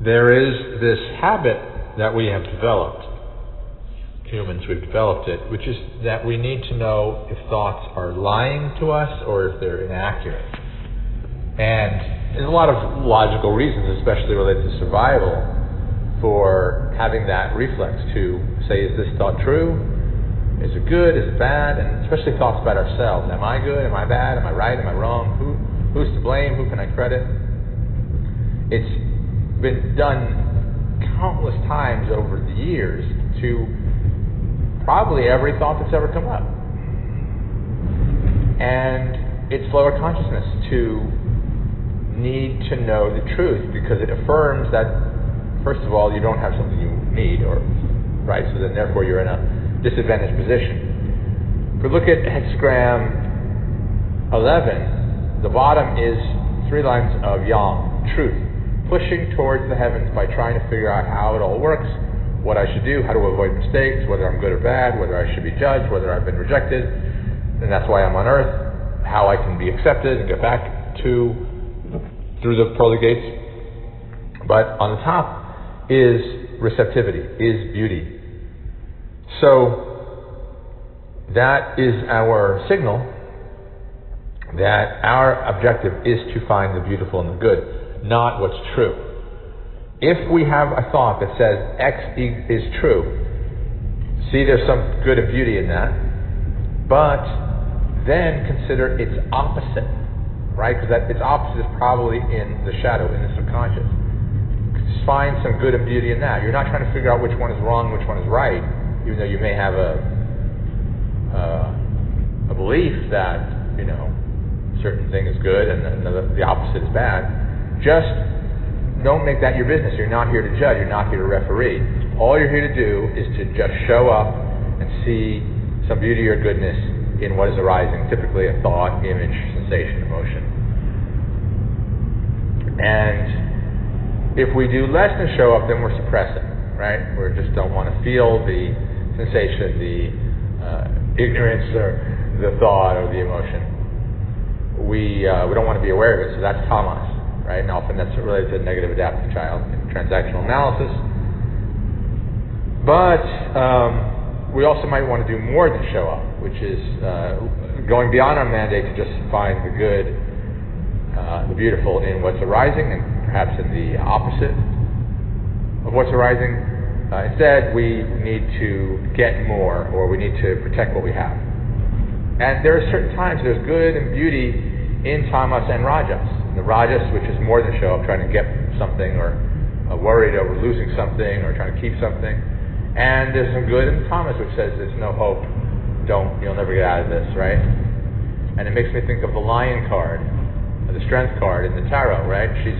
there is this habit that we have developed, humans, we've developed it, which is that we need to know if thoughts are lying to us or if they're inaccurate. And there's a lot of logical reasons, especially related to survival, for having that reflex to say, is this thought true? Is it good? Is it bad? And especially thoughts about ourselves. Am I good? Am I bad? Am I right? Am I wrong? Who's to blame? Who can I credit? It's been done countless times over the years to probably every thought that's ever come up. And it's lower consciousness to need to know the truth, because it affirms that, first of all, you don't have something you need, or right, so then therefore you're in a disadvantaged position. If we look at Hexagram 11, the bottom is 3 lines of yang, truth, pushing towards the heavens by trying to figure out how it all works, what I should do, how to avoid mistakes, whether I'm good or bad, whether I should be judged, whether I've been rejected, and that's why I'm on earth, how I can be accepted and get back to through the pearly gates. But on the top is receptivity, is beauty. So that is our signal that our objective is to find the beautiful and the good, not what's true. If we have a thought that says X is true, see there's some good and beauty in that, but then consider its opposite, right? Because its opposite is probably in the shadow, in the subconscious. Just find some good and beauty in that. You're not trying to figure out which one is wrong, which one is right, even though you may have a belief that, you know, certain thing is good and the opposite is bad. Just don't make that your business. You're not here to judge. You're not here to referee. All you're here to do is to just show up and see some beauty or goodness in what is arising, typically a thought, image, sensation, emotion. And if we do less than show up, then we're suppressing, right? We just don't want to feel the sensation, the ignorance, or the thought, or the emotion. We don't want to be aware of it, so that's tamas, right? And often that's related to negative adaptive child in transactional analysis. But we also might want to do more than show up, which is going beyond our mandate to just find the good, the beautiful in what's arising, and perhaps in the opposite of what's arising. Instead, we need to get more, or we need to protect what we have. And there are certain times there's good and beauty in tamas and rajas. The rajas, which is more than show up, trying to get something, or worried over losing something, or trying to keep something. And there's some good in tamas, which says there's no hope. You'll never get out of this, right? And it makes me think of the lion card, the strength card in the tarot, right? She's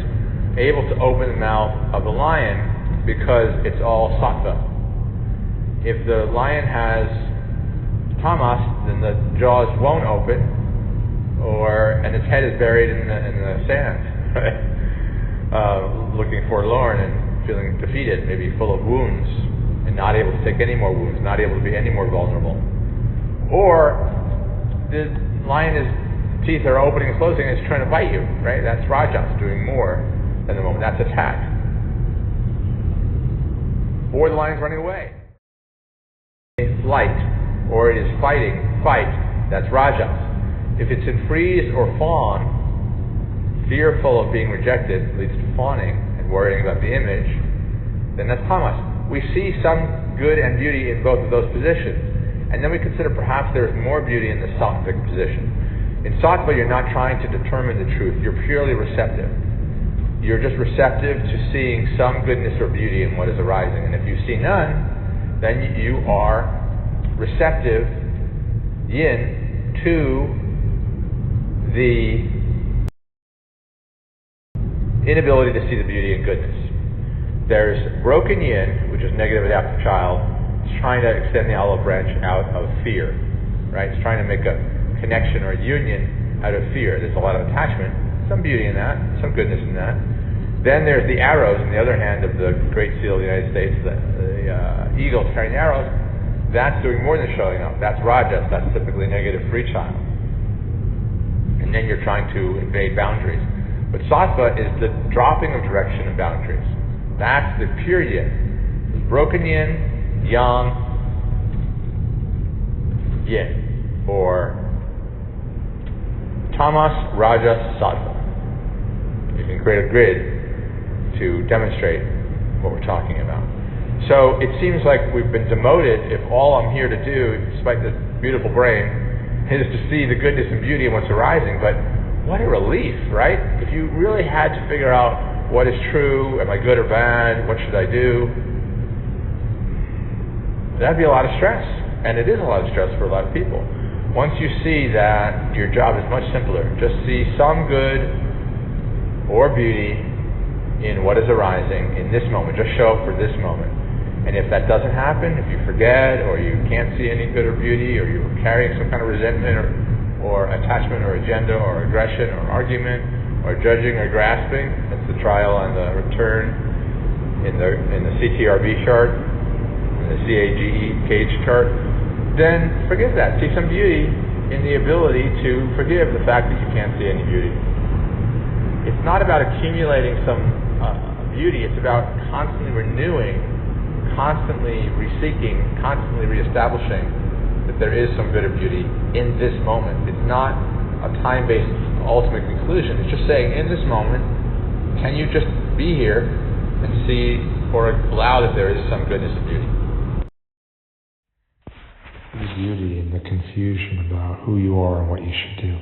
able to open the mouth of the lion because it's all sattva. If the lion has tamas, then the jaws won't open, and its head is buried in the sand, right? Looking forlorn and feeling defeated, maybe full of wounds, and not able to take any more wounds, not able to be any more vulnerable. Or the lion's teeth are opening and closing and it's trying to bite you, right? That's rajas, doing more than the moment. That's attack. Or the lion's running away. It's flight, or it is fight, that's rajas. If it's in freeze or fawn, fearful of being rejected leads to fawning and worrying about the image, then that's tamas. We see some good and beauty in both of those positions, and then we consider perhaps there's more beauty in the sattvic position. In sattva, you're not trying to determine the truth, you're purely receptive. You're just receptive to seeing some goodness or beauty in what is arising, and if you see none, then you are receptive, yin, to the inability to see the beauty and goodness. There's broken yin, which is negative adaptive child. It's trying to extend the olive branch out of fear, right? It's trying to make a connection or a union out of fear. There's a lot of attachment, some beauty in that, some goodness in that. Then there's the arrows in the other hand of the Great Seal of the United States, the eagle carrying the arrows. That's doing more than showing up. That's rajas. That's typically a negative free child. And then you're trying to invade boundaries. But sattva is the dropping of direction and boundaries. That's the pure yin. The broken yin, yang, yin, or tamas, rajas, sattva. You can create a grid to demonstrate what we're talking about. So it seems like we've been demoted if all I'm here to do, despite this beautiful brain, is to see the goodness and beauty in what's arising. But what a relief, right? If you really had to figure out what is true, am I good or bad, what should I do, that'd be a lot of stress. And it is a lot of stress for a lot of people. Once you see that your job is much simpler, just see some good or beauty in what is arising in this moment. Just show up for this moment. And if that doesn't happen, if you forget, or you can't see any good or beauty, or you're carrying some kind of resentment or attachment or agenda or aggression or argument or judging or grasping, that's the trial and the return in the CTRB chart, in the CAGE chart, then forgive that. See some beauty in the ability to forgive the fact that you can't see any beauty. It's not about accumulating some beauty, it's about constantly renewing, constantly reseeking, constantly reestablishing that there is some good or beauty in this moment. It's not a time-based ultimate conclusion. It's just saying, in this moment, can you just be here and see or allow that there is some goodness and beauty? The beauty and the confusion about who you are and what you should do.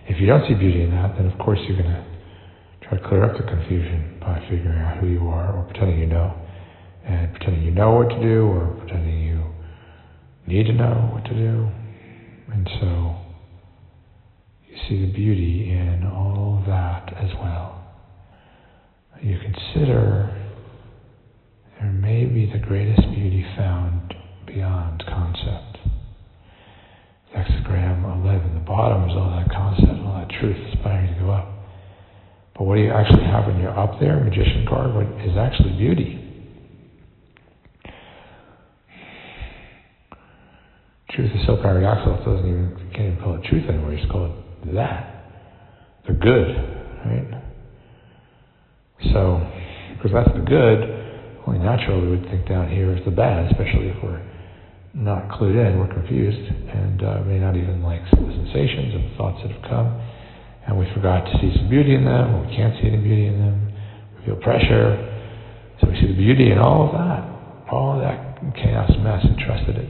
If you don't see beauty in that, then of course you're going to try to clear up the confusion by figuring out who you are, or pretending you know. And pretending you know what to do, or pretending you need to know what to do. And so you see the beauty in all of that as well. You consider there may be the greatest beauty found beyond concept. Hexagram 11, the bottom is all that concept, all that truth aspiring to go up. But what do you actually have when you're up there, magician card, what is actually beauty? Truth is so paradoxical, you can't even call it truth anymore, you just call it that. The good, right? So, because that's the good, only naturally we would think down here is the bad, especially if we're not clued in, we're confused, and may not even like the sensations and the thoughts that have come, and we forgot to see some beauty in them, or we can't see any beauty in them, we feel pressure, so we see the beauty in all of that chaos, mess, and trust that it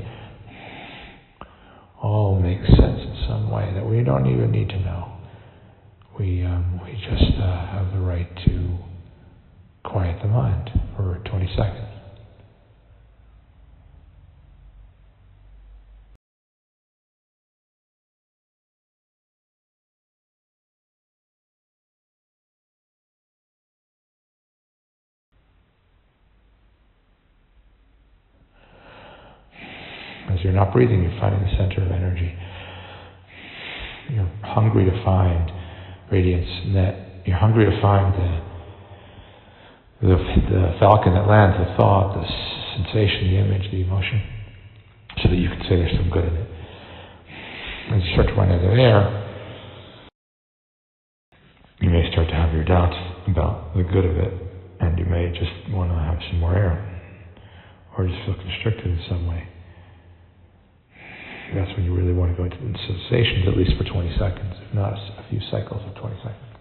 all makes sense in some way that we don't even need to know. We just have the right to quiet the mind for 20 seconds. As you're not breathing, you're finding the center of energy. You're hungry to find radiance, and that you're hungry to find the falcon that lands, the thought, the sensation, the image, the emotion, so that you can say there's some good in it. As you start to run out of air, you may start to have your doubts about the good of it, and you may just want to have some more air, or just feel constricted in some way. That's when you really want to go into the sensations, at least for 20 seconds, if not a few cycles of 20 seconds.